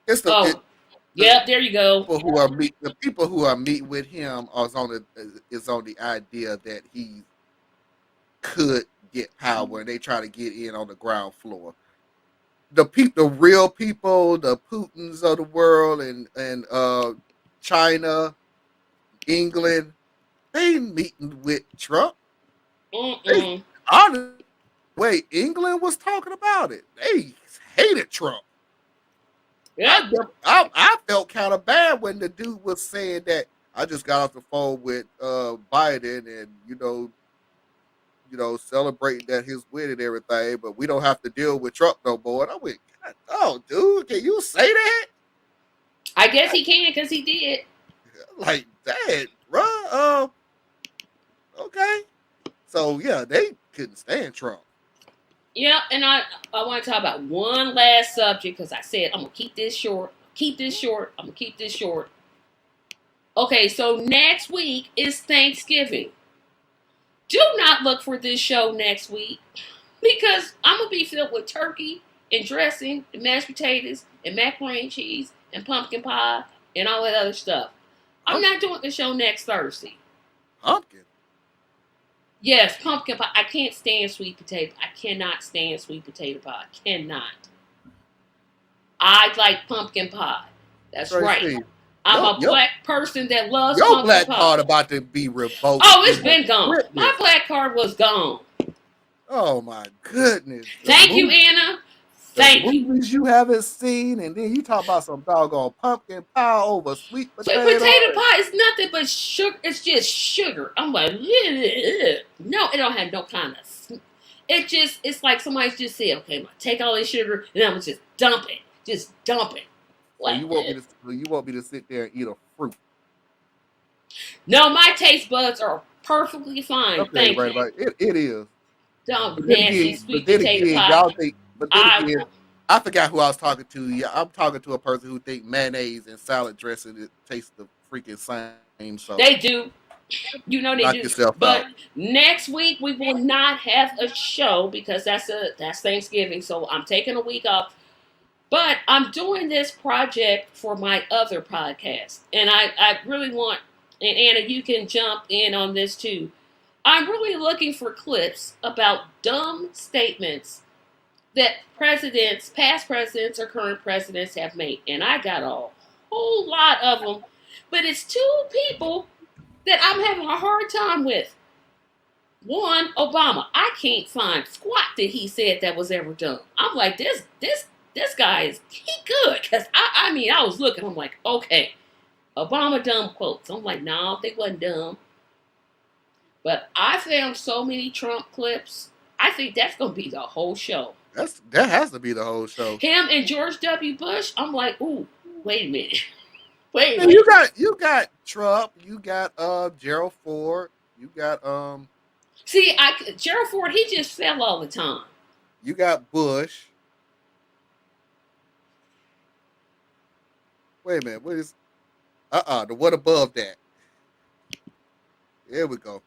It's Oh, the yep, there you go. the people who are meeting with him is on the idea that he could get power and they try to get in on the ground floor. The real people, the Putins of the world and China, England, they ain't meeting with Trump. They Mm-mm. honestly, the way England was talking about it, they hated Trump. Yep. I felt kind of bad when the dude was saying that I just got off the phone with Biden and celebrating that his win and everything, but we don't have to deal with Trump no more. And I went, God, oh, dude, can you say that? I guess he can because he did. Like that, bro. Okay. So yeah, they couldn't stand Trump. Yep. And I want to talk about one last subject because I said I'm gonna keep this short. Keep this short. I'm gonna keep this short. Okay, so next week is Thanksgiving. Do not look for this show next week because I'm gonna be filled with turkey and dressing and mashed potatoes and macaroni and cheese and pumpkin pie and all that other stuff. I'm not doing the show next Thursday. Pumpkin. Yes, pumpkin pie. I can't stand sweet potato. I cannot stand sweet potato pie. I cannot. I like pumpkin pie. That's right. Tracy, I'm a your black person that loves your pumpkin black pie. card about to be revoked. Oh, it's In been gone. My goodness. black card was gone. Oh my goodness. Thank you, Anna. The Thank you. movies you haven't seen, and then you talk about some doggone pumpkin pie over sweet Sweet potato. potato pie is nothing but sugar. It's just sugar. I'm like, no, it don't have no kind of. It's like somebody's just said, okay, I'm gonna take all this sugar and I'm gonna just dump it. Just dump it. So Like you want me to sit there and eat a fruit? no, my taste buds are perfectly fine. Okay, Thank right you. about it. It is. Don't nasty But sweet then potato again, pie. y'all think. But then I again, I forgot who I was talking to. Yeah, I'm talking to a person who think mayonnaise and salad dressing it tastes the freaking same. So they do. You know they knock do. yourself But out. next week we will not have a show because that's Thanksgiving. So I'm taking a week off. But I'm doing this project for my other podcast. And I really want, and Anna, you can jump in on this too. I'm really looking for clips about dumb statements that presidents, past presidents or current presidents have made. And I got a whole lot of them. But it's two people that I'm having a hard time with. One, Obama. I can't find squat that he said that was ever done. I'm like, this guy is he good. Cause I mean I was looking, I'm like, okay, Obama dumb quotes. I'm like, no, they wasn't dumb. But I found so many Trump clips. I think that's gonna be the whole show. That has to be the whole show. Him and George W. Bush, I'm like, ooh, wait a minute. Wait a Man, minute. you got Trump, you got Gerald Ford, you got See, Gerald Ford, he just fell all the time. you got Bush. Wait a minute, what is the one above that? There we go.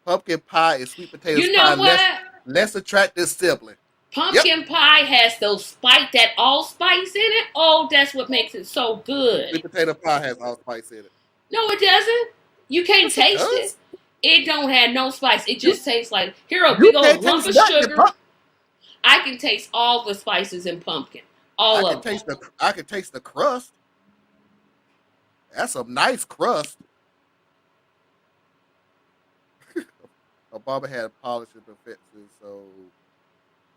Pumpkin pie and sweet potatoes You pie know what? less attractive sibling. Yep. Pumpkin pie has those that allspice in it. Oh, that's what makes it so good. Sweet potato pie has allspice in it. No, it doesn't. You can't Yes, it taste it. does. It don't have no spice. It You just tastes like here a you big old can't lump taste of nothing. sugar. I can taste all the spices in pumpkin, all of them. I can taste the crust. That's a nice crust. Obama had polishing perfection, so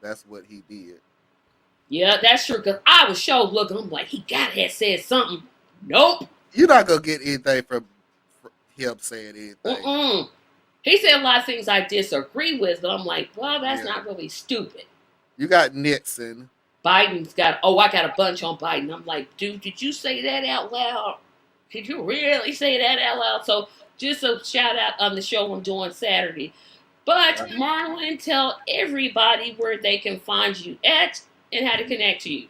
that's what he did. Yeah, that's true. Cause I was sure looking. I'm like, he gotta have said something. Nope. You're not gonna get anything from him saying anything. Mm-mm. He said a lot of things I disagree with, but I'm like, well, that's Yeah. not really stupid. You got Nixon. Biden's got, oh, I got a bunch on Biden. I'm like, dude, did you say that out loud? Did you really say that out loud? So just a shout out on the show I'm doing Saturday. But Marlon, tell everybody where they can find you at and how to connect to you.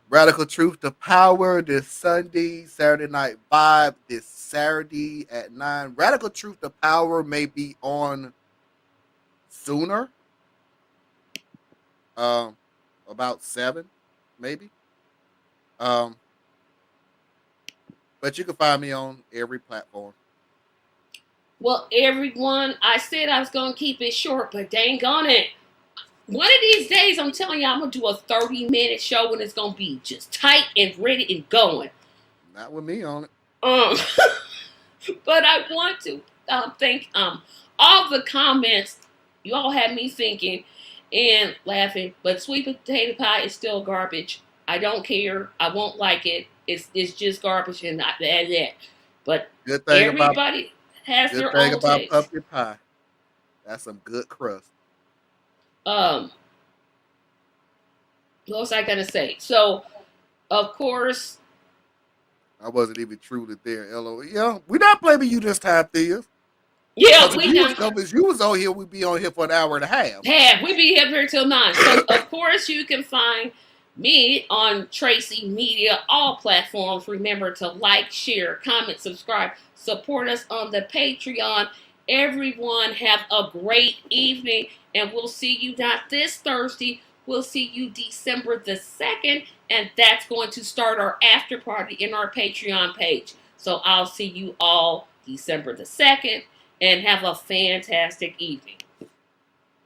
Radical Truth to Power this Sunday, Saturday Night Vibe this Saturday at 9. Radical Truth to Power may be on sooner. About 7, maybe. But you can find me on every platform. Well, everyone, I said I was going to keep it short, but dang on it. One of these days, I'm telling you, I'm going to do a 30-minute show and it's going to be just tight and ready and going. Not with me on it. But I want to thank all the comments. You all had me thinking and laughing. But sweet potato pie is still garbage. I don't care. I won't like it. It's just garbage and not that. But Good thing everybody has good their thing own about taste. pumpkin pie. That's some good crust. What was I gonna say? So, of course, I wasn't even truly there. LOL. Yeah, we're not blaming you this time, Thea. yeah, Because we done. if you was on here, we'd be on here for an hour and a half. Yeah, we be here till 9. So, of course, you can find me on Tracy Media, all platforms. Remember to like, share, comment, subscribe, support us on the Patreon. Everyone have a great evening, and we'll see you not this Thursday. We'll see you December the 2nd, and that's going to start our after party in our Patreon page. So I'll see you all December the 2nd, and have a fantastic evening.